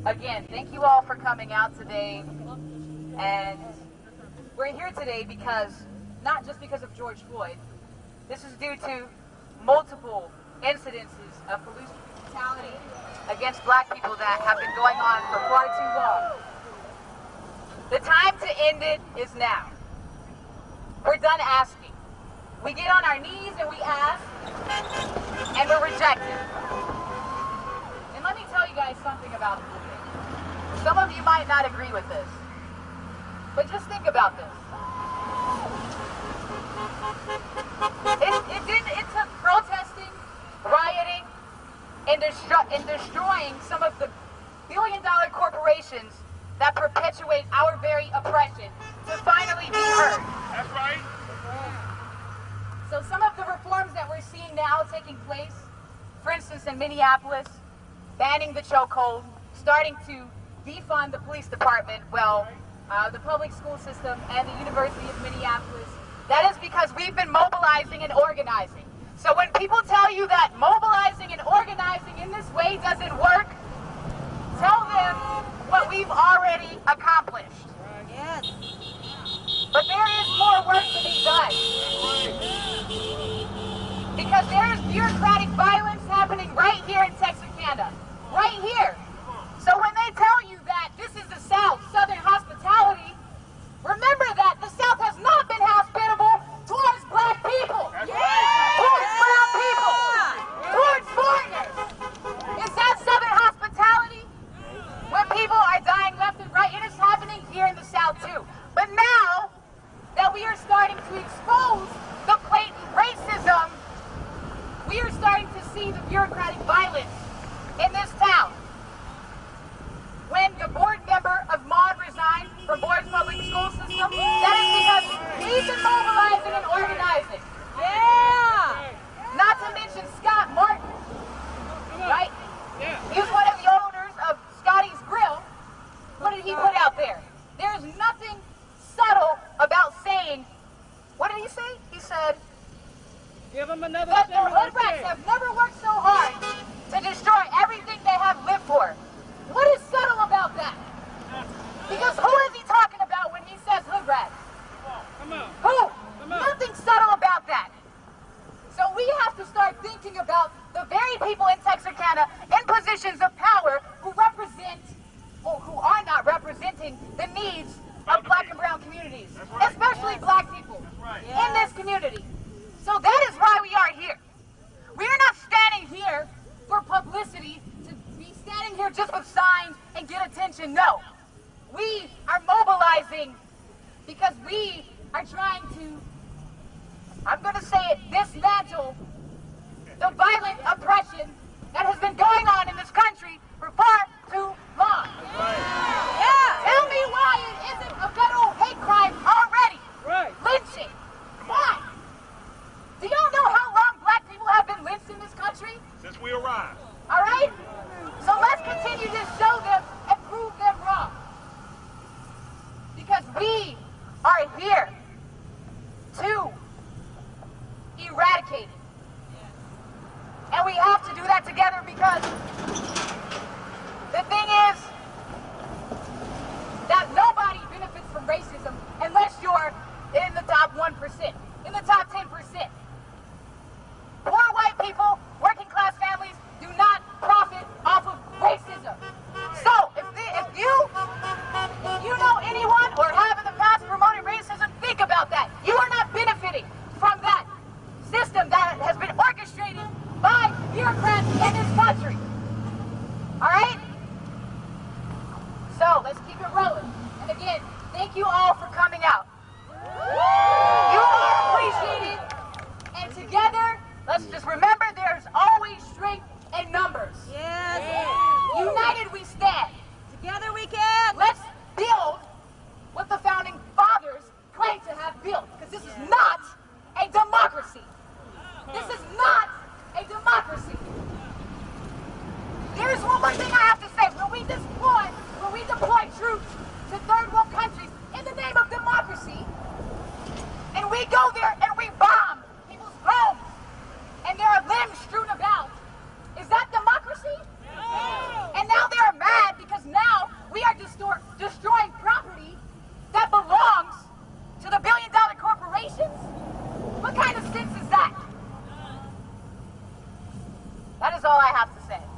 Again, thank you all for coming out today. And we're here today because, not just because of George Floyd, this is due to multiple incidences of police brutality against black people that have been going on for far too long. The time to end it is now. We're done asking. We get on our knees and we ask, and we're rejected. And let me tell you guys something about this. Some of you might not agree with this, but just think about this. It took protesting, rioting, and destroying some of the billion-dollar corporations that perpetuate our very oppression to finally be heard. That's right. So some of the reforms that we're seeing now taking place, for instance in Minneapolis, banning the chokehold, starting to defund the police department, the public school system and the University of Minneapolis, that is because we've been mobilizing and organizing. So when people tell you that mobilizing and organizing in this way doesn't work, tell them what we've already accomplished. Yes. But there is more work to be done. Because there is bureaucratic violence happening right here in Texarkana. Right here. So when they tell you that this is the South, Southern hospitality, remember that the South has not been hospitable towards black people. Towards brown people. Towards foreigners. Is that Southern hospitality? When people are dying left and right, it is happening here in the South too. But now that we are starting to expose the blatant racism, we are starting to see the bureaucratic violence in this town. When the board member of Maud resigned from Board's public school system, that is because he's been mobilizing and organizing. Yeah! Not to mention Scott Martin, right? He was one of the owners of Scotty's Grill. What did he put out there? There's nothing subtle about saying, what did he say? He said, give them another that the hood rats have never worked so hard to destroy everything they have lived for. What is subtle about that? Because who is he talking about when he says hood rats? Come on. Who? Come on. Nothing subtle about that. So we have to start thinking about the very people in Texarkana in positions of power who represent, or who are not representing, the needs of black and brown communities, especially black people in this community. So that is why we are here. We are not standing here for publicity, to be standing here just with signs and get attention. No. We are mobilizing because we are trying to, I'm going to say it, dismantle the violent oppression that has been going on in this country for far too long. Tell me why it isn't a federal hate crime already. Lynching. Why? Do y'all know how long black people have been lynched in this country? Since we arrived. All right? So let's continue to show them and prove them wrong. Because we are here to eradicate it. And we have to do that together because the thing is that nobody benefits from racism unless you're in the top 1%, in the top 10%. Poor white people, working class families do not profit off of racism. So if you know anyone or have in the past promoted racism, think about that. You are not benefiting from that system that has been orchestrated by bureaucrats in this country. All right? So let's keep it rolling. And again, thank you all for coming out. You are appreciated. And together, let's just remember there's always strength in numbers. Yes. United we stand. Together we can. Let's build what the founding fathers claimed to have built. Because this is not a democracy. This is not a democracy. There is one more thing I have to say. When we deploy troops to third world countries in the name is all I have to say.